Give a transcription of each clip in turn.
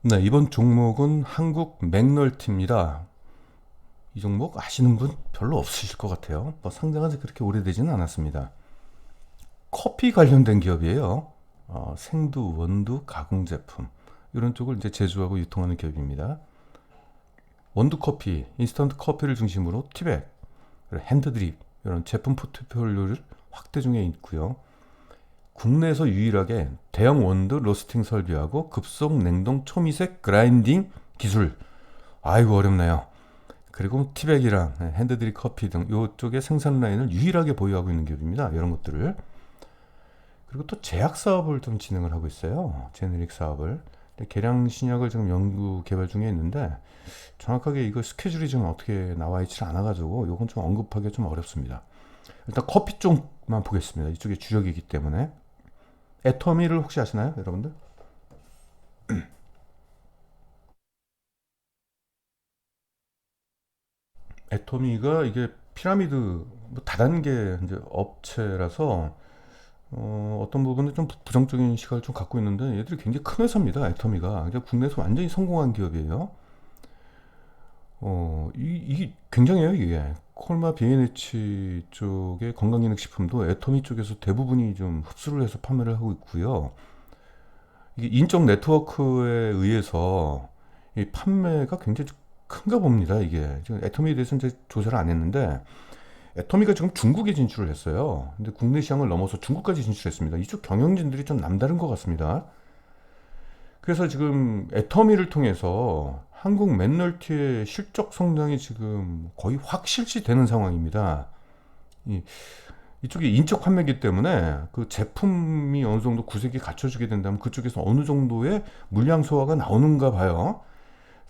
네, 이번 종목은 한국 맥널티입니다. 이 종목 아시는 분 별로 없으실 것 같아요. 뭐 상장한 지 그렇게 오래되지는 않았습니다. 커피 관련된 기업이에요. 생두, 원두, 가공 제품 이런 쪽을 이제 제조하고 유통하는 기업입니다. 원두 커피, 인스턴트 커피를 중심으로 티백, 그리고 핸드드립 이런 제품 포트폴리오를 확대 중에 있고요. 국내에서 유일하게 대형 원두 로스팅 설비하고 급속 냉동 초미색 그라인딩 기술. 아이고 어렵네요. 그리고 티백이랑 핸드드립 커피 등 이쪽의 생산 라인을 유일하게 보유하고 있는 기업입니다. 이런 것들을. 그리고 또 제약 사업을 좀 진행을 하고 있어요. 제네릭 사업을. 계량 신약을 지금 연구 개발 중에 있는데 정확하게 이거 스케줄이 지금 어떻게 나와 있지 않아가지고 이건 좀 언급하기 좀 어렵습니다. 일단 커피 쪽만 보겠습니다. 이쪽이 주력이기 때문에. 애터미를 혹시 아시나요, 여러분들? 애터미가 이게 피라미드 뭐 다단계 이제 업체라서 떤 부분은 좀 부정적인 시각을 좀 갖고 있는데 얘들이 굉장히 큰 회사입니다. 애터미가 국내에서 완전히 성공한 기업이에요. 이게 굉장해요 이게. 콜마 비엔에치 쪽의 건강기능식품도 애터미 쪽에서 대부분이 좀 흡수를 해서 판매를 하고 있고요. 이게 인적 네트워크에 의해서 이 판매가 굉장히 큰가 봅니다. 이게 지금 애터미에 대해서 이제 조사를 안 했는데 애터미가 지금 중국에 진출을 했어요. 근데 국내 시장을 넘어서 중국까지 진출했습니다. 이쪽 경영진들이 좀 남다른 것 같습니다. 그래서 지금 애터미를 통해서 한국 맨널티의 실적 성장이 지금 거의 확실시되는 상황입니다. 이, 이쪽이 인적 판매기 때문에 그 제품이 어느 정도 구색이 갖춰지게 된다면 그쪽에서 어느 정도의 물량 소화가 나오는가 봐요.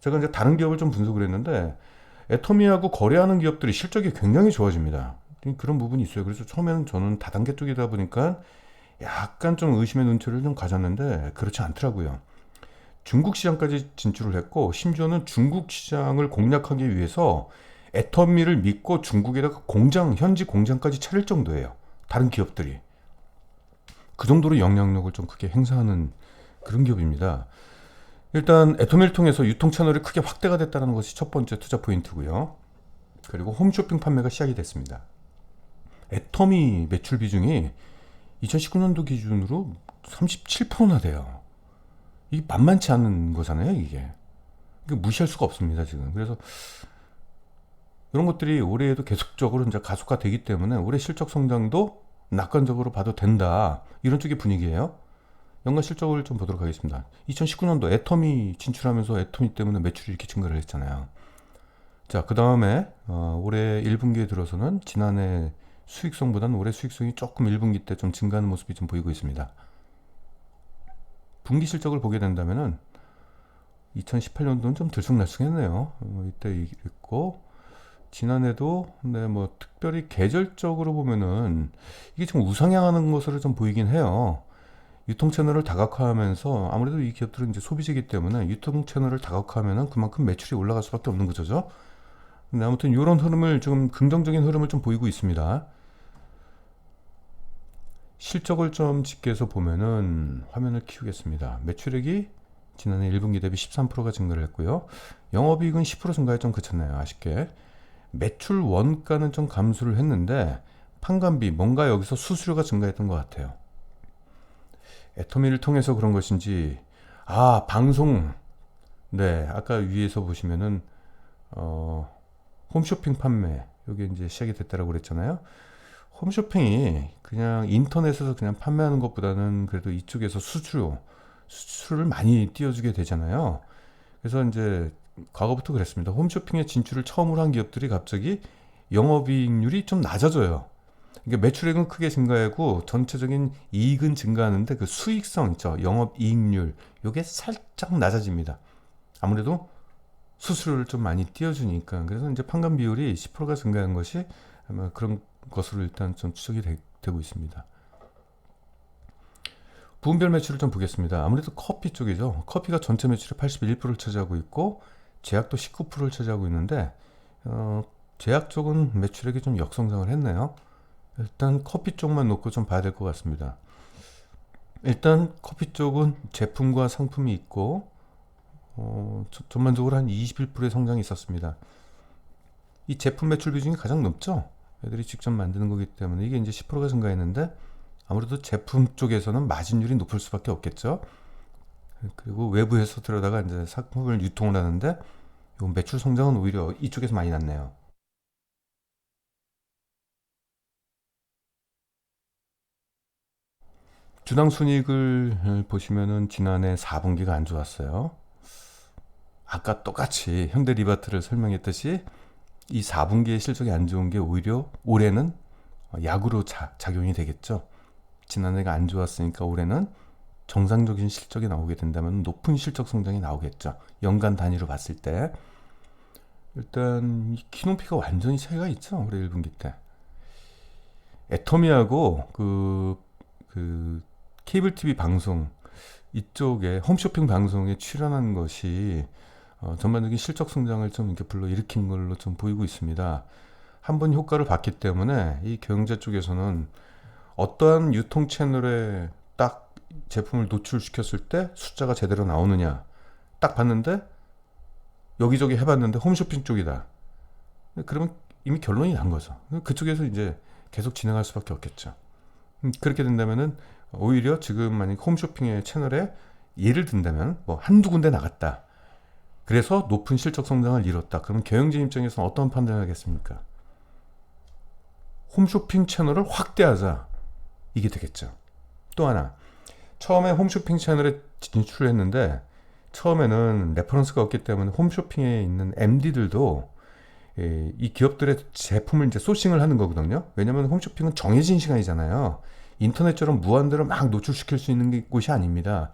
제가 이제 다른 기업을 좀 분석을 했는데 애터미하고 거래하는 기업들이 실적이 굉장히 좋아집니다. 그런 부분이 있어요. 그래서 처음에는 저는 다단계 쪽이다 보니까 약간 좀 의심의 눈초리를 좀 가졌는데 그렇지 않더라고요. 중국 시장까지 진출을 했고 심지어는 중국 시장을 공략하기 위해서 애터미를 믿고 중국에다가 공장, 현지 공장까지 차릴 정도예요. 다른 기업들이. 그 정도로 영향력을 좀 크게 행사하는 그런 기업입니다. 일단 애터미를 통해서 유통 채널이 크게 확대가 됐다는 것이 첫 번째 투자 포인트고요. 그리고 홈쇼핑 판매가 시작이 됐습니다. 애터미 매출 비중이 2019년도 기준으로 37%나 돼요. 이게 만만치 않은 거잖아요, 이게. 이게 무시할 수가 없습니다, 지금. 그래서 이런 것들이 올해에도 계속적으로 이제 가속화되기 때문에 올해 실적 성장도 낙관적으로 봐도 된다. 이런 쪽의 분위기예요. 연간 실적을 좀 보도록 하겠습니다. 2019년도 애터미 진출하면서 애터미 때문에 매출이 이렇게 증가를 했잖아요. 자, 그 다음에 올해 1분기에 들어서는 지난해 수익성보다는 올해 수익성이 조금 1분기 때 좀 증가하는 모습이 좀 보이고 있습니다. 분기 실적을 보게 된다면은 2018년도는 좀 들쑥날쑥했네요. 이때 있고 지난해도 네, 뭐 특별히 계절적으로 보면은 이게 좀 우상향하는 것으로 좀 보이긴 해요. 유통 채널을 다각화하면서 아무래도 이 기업들은 이제 소비재이기 때문에 유통 채널을 다각화하면은 그만큼 매출이 올라갈 수밖에 없는 거죠. 근데 아무튼 이런 흐름을 좀 긍정적인 흐름을 좀 보이고 있습니다. 실적을 좀 집계해서 보면은 화면을 키우겠습니다. 매출액이 지난해 1분기 대비 13%가 증가를 했고요. 영업이익은 10% 증가에 좀 그쳤네요. 아쉽게. 매출 원가는 좀 감소를 했는데 판관비 뭔가 여기서 수수료가 증가했던 것 같아요. 애터미를 통해서 그런 것인지 방송 네 아까 위에서 보시면은 어, 홈쇼핑 판매 여기 이제 시작이 됐다라고 그랬잖아요. 홈쇼핑이 그냥 인터넷에서 그냥 판매하는 것보다는 그래도 이쪽에서 수수료를 많이 띄워주게 되잖아요. 그래서 이제 과거부터 그랬습니다. 홈쇼핑에 진출을 처음으로 한 기업들이 갑자기 영업이익률이 좀 낮아져요. 그러니까 매출액은 크게 증가하고 전체적인 이익은 증가하는데 그 수익성 있죠. 영업이익률 요게 살짝 낮아집니다. 아무래도 수수료를 좀 많이 띄워주니까 그래서 이제 판관 비율이 10%가 증가한 것이 아마 그런 것으로 일단 좀 추적이 되고 있습니다. 부분별 매출을 좀 보겠습니다. 아무래도 커피 쪽이죠. 커피가 전체 매출의 81%를 차지하고 있고 제약도 19%를 차지하고 있는데 제약 쪽은 매출액이 좀 역성장을 했네요. 일단 커피 쪽만 놓고 좀 봐야 될 것 같습니다. 일단 커피 쪽은 제품과 상품이 있고 전반적으로 한 21%의 성장이 있었습니다. 이 제품 매출 비중이 가장 높죠. 애들이 직접 만드는 거기 때문에 이게 이제 10%가 증가했는데 아무래도 제품 쪽에서는 마진율이 높을 수밖에 없겠죠. 그리고 외부에서 들여다가 이제 상품을 유통을 하는데 요 매출 성장은 오히려 이쪽에서 많이 났네요. 주당 순이익을 보시면은 지난해 4분기가 안 좋았어요. 아까 똑같이 현대리바트를 설명했듯이 이 4분기의 실적이 안 좋은 게 오히려 올해는 약으로 작용이 되겠죠. 지난해가 안 좋았으니까 올해는 정상적인 실적이 나오게 된다면 높은 실적 성장이 나오겠죠. 연간 단위로 봤을 때. 일단 이 키높이가 완전히 차이가 있죠. 올해 1분기 때. 애터미하고 그 케이블 TV 방송 이쪽에 홈쇼핑 방송에 출연한 것이 전반적인 실적 성장을 좀 이렇게 불러일으킨 걸로 좀 보이고 있습니다. 한번 효과를 봤기 때문에 이 경영자 쪽에서는 어떠한 유통 채널에 딱 제품을 노출시켰을 때 숫자가 제대로 나오느냐 딱 봤는데 여기저기 해봤는데 홈쇼핑 쪽이다. 그러면 이미 결론이 난 거죠. 그쪽에서 이제 계속 진행할 수밖에 없겠죠. 그렇게 된다면은 오히려 지금 만약 홈쇼핑의 채널에 예를 든다면 뭐 한두 군데 나갔다. 그래서 높은 실적 성장을 이뤘다. 그러면 경영진 입장에서는 어떤 판단을 하겠습니까? 홈쇼핑 채널을 확대하자. 이게 되겠죠. 또 하나. 처음에 홈쇼핑 채널에 진출했는데 처음에는 레퍼런스가 없기 때문에 홈쇼핑에 있는 MD들도 이 기업들의 제품을 이제 소싱을 하는 거거든요. 왜냐하면 홈쇼핑은 정해진 시간이잖아요. 인터넷처럼 무한대로 막 노출시킬 수 있는 곳이 아닙니다.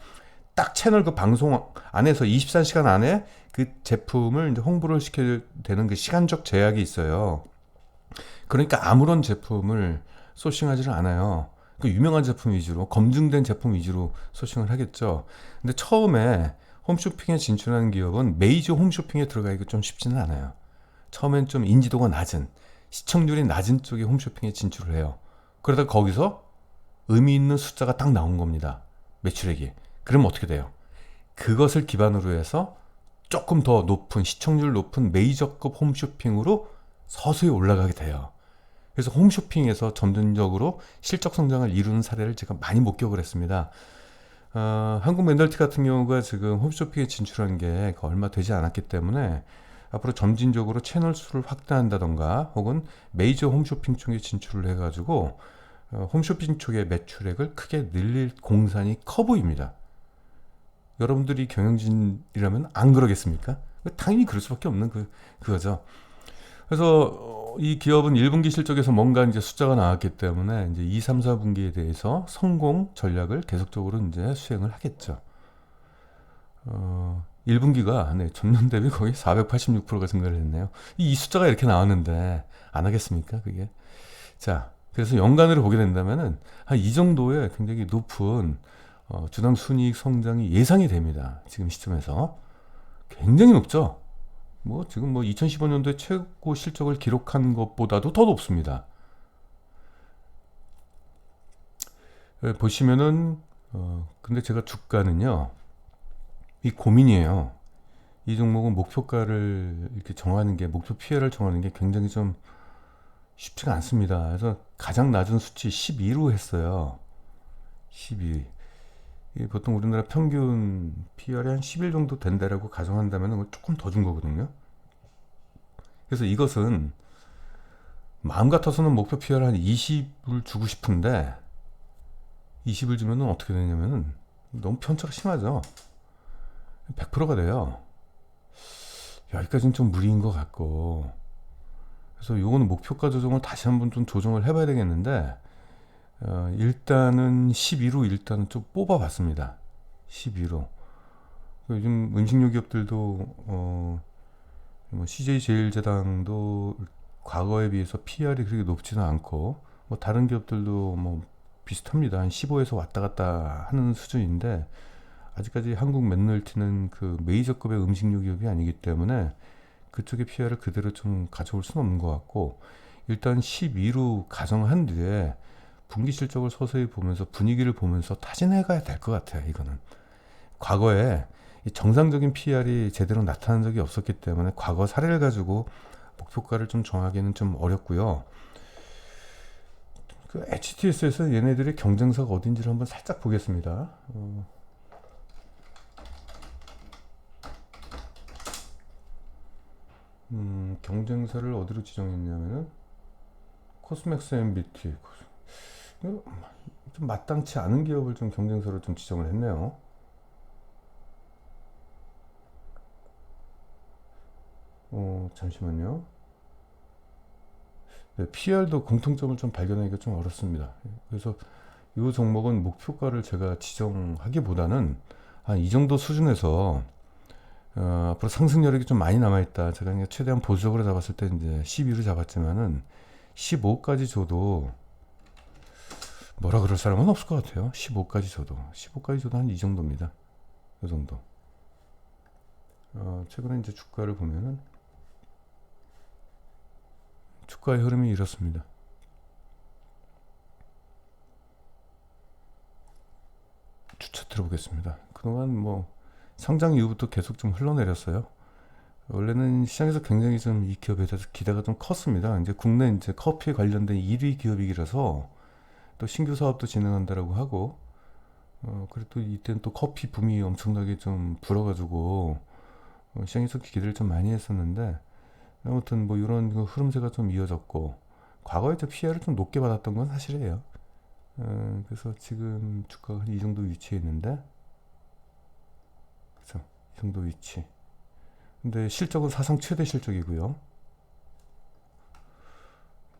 딱 채널 그 방송 안에서 24시간 안에 그 제품을 이제 홍보를 시켜야 되는 그 시간적 제약이 있어요. 그러니까 아무런 제품을 소싱하지를 않아요. 그 유명한 제품 위주로, 검증된 제품 위주로 소싱을 하겠죠. 근데 처음에 홈쇼핑에 진출하는 기업은 메이저 홈쇼핑에 들어가기가 좀 쉽지는 않아요. 처음엔 좀 인지도가 낮은, 시청률이 낮은 쪽에 홈쇼핑에 진출을 해요. 그러다 거기서 의미 있는 숫자가 딱 나온 겁니다. 매출액이. 그럼 어떻게 돼요? 그것을 기반으로 해서 조금 더 높은, 시청률 높은 메이저급 홈쇼핑으로 서서히 올라가게 돼요. 그래서 홈쇼핑에서 점진적으로 실적 성장을 이루는 사례를 제가 많이 목격을 했습니다. 한국 멘탈티 같은 경우가 지금 홈쇼핑에 진출한 게 얼마 되지 않았기 때문에 앞으로 점진적으로 채널 수를 확대한다던가 혹은 메이저 홈쇼핑 쪽에 진출을 해가지고 홈쇼핑 쪽의 매출액을 크게 늘릴 공산이 커 보입니다. 여러분들이 경영진이라면 안 그러겠습니까? 당연히 그럴 수밖에 없는 그거죠. 그래서 이 기업은 1분기 실적에서 뭔가 이제 숫자가 나왔기 때문에 이제 2, 3, 4분기에 대해서 성공 전략을 계속적으로 이제 수행을 하겠죠. 1분기가 전년 대비 거의 486%가 증가를 했네요. 이 숫자가 이렇게 나왔는데 안 하겠습니까? 그게. 자, 그래서 연간으로 보게 된다면은 한 이 정도의 굉장히 높은 주당 순이익 성장이 예상이 됩니다. 지금 시점에서 굉장히 높죠. 뭐 지금 뭐 2015년도에 최고 실적을 기록한 것보다도 더 높습니다. 보시면은 근데 제가 주가는요 이 고민이에요. 이 종목은 목표가를 이렇게 정하는 게 목표 피해를 정하는 게 굉장히 좀 쉽지가 않습니다. 그래서 가장 낮은 수치 12로 했어요. 12. 보통 우리나라 평균 PR이 한 10일 정도 된다라고 가정한다면 조금 더 준 거거든요. 그래서 이것은 마음 같아서는 목표 PR 한 20을 주고 싶은데 20을 주면 어떻게 되냐면은 너무 편차가 심하죠. 100%가 돼요. 여기까지는 좀 무리인 것 같고 그래서 요거는 목표가 조정을 다시 한번 좀 조정을 해봐야 되겠는데 일단은 12로 일단은 좀 뽑아봤습니다. 12로. 요즘 음식료 기업들도 뭐 CJ제일제당도 과거에 비해서 PR이 그렇게 높지는 않고 뭐 다른 기업들도 뭐 비슷합니다. 한 15에서 왔다 갔다 하는 수준인데 아직까지 한국 맨널티는 그 메이저급의 음식료 기업이 아니기 때문에 그쪽의 PR을 그대로 좀 가져올 수는 없는 것 같고 일단 12로 가정한 뒤에 분기 실적을 서서히 보면서 분위기를 보면서 타진해 가야 될 것 같아요. 이거는 과거에 이 정상적인 PR이 제대로 나타난 적이 없었기 때문에 과거 사례를 가지고 목표가를 좀 정하기는 좀 어렵고요. 그 HTS에서 얘네들의 경쟁사가 어딘지를 한번 살짝 보겠습니다. 경쟁사를 어디로 지정했냐면은 코스맥스 MBT. 좀 마땅치 않은 기업을 좀 경쟁사로 좀 지정을 했네요. 잠시만요. 네, PR도 공통점을 좀 발견하기가 좀 어렵습니다. 그래서 이 종목은 목표가를 제가 지정하기보다는 한 이 정도 수준에서 앞으로 상승 여력이 좀 많이 남아있다. 제가 그냥 최대한 보수적으로 잡았을 때 이제 12로 잡았지만은 15까지 줘도 뭐라 그럴 사람은 없을 것 같아요. 15까지 줘도 한 이 정도입니다. 이 정도. 최근에 이제 주가를 보면은 주가의 흐름이 이렇습니다. 주차 들어보겠습니다. 그동안 뭐 상장 이후부터 계속 좀 흘러내렸어요. 원래는 시장에서 굉장히 좀 이 기업에 대해서 기대가 좀 컸습니다. 이제 국내 이제 커피 관련된 1위 기업이라서 또 신규 사업도 진행한다라고 하고, 그리고 또 이때는 또 커피 붐이 엄청나게 좀 불어가지고 시장에서 기대를 좀 많이 했었는데, 아무튼 뭐 이런 그 흐름세가 좀 이어졌고, 과거에 저 PR을 좀 높게 받았던 건 사실이에요. 그래서 지금 주가가 이 정도 위치에 있는데, 그래서 이 정도 위치. 근데 실적은 사상 최대 실적이고요.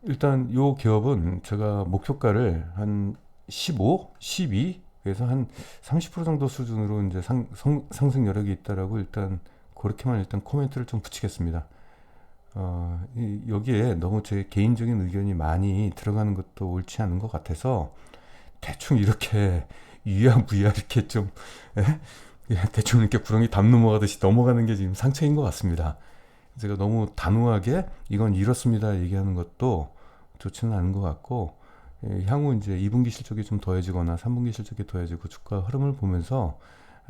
일단 요 기업은 제가 목표가를 한 15, 12, 그래서 한 30% 정도 수준으로 이제 상승 여력이 있다라고 일단 그렇게만 일단 코멘트를 좀 붙이겠습니다. 여기에 너무 제 개인적인 의견이 많이 들어가는 것도 옳지 않은 것 같아서 대충 이렇게 유야무야 이렇게 좀 대충 이렇게 구렁이 담 넘어가듯이 넘어가는 게 지금 상책인 것 같습니다. 제가 너무 단호하게 이건 이렇습니다 얘기하는 것도 좋지는 않은 것 같고, 향후 이제 2분기 실적이 좀 더해지거나 3분기 실적이 더해지고 주가 흐름을 보면서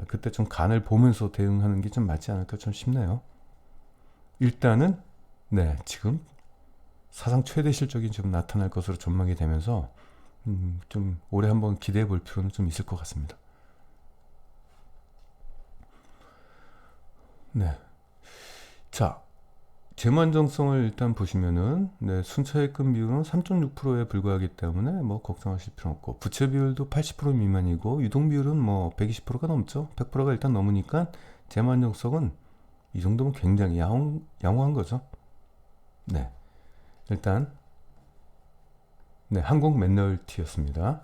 그때 좀 간을 보면서 대응하는 게 좀 맞지 않을까 좀 싶네요. 일단은 네, 지금 사상 최대 실적이 좀 나타날 것으로 전망이 되면서 좀 올해 한번 기대해 볼 필요는 좀 있을 것 같습니다. 네. 자, 재무안정성을 일단 보시면은 네, 순차익금 비율은 3.6%에 불과하기 때문에 뭐 걱정하실 필요 없고, 부채 비율도 80% 미만이고 유동 비율은 뭐 120%가 넘죠. 100%가 일단 넘으니까 재무안정성은 이 정도면 굉장히 양호한 거죠. 네. 일단 네, 한국 맨널티였습니다.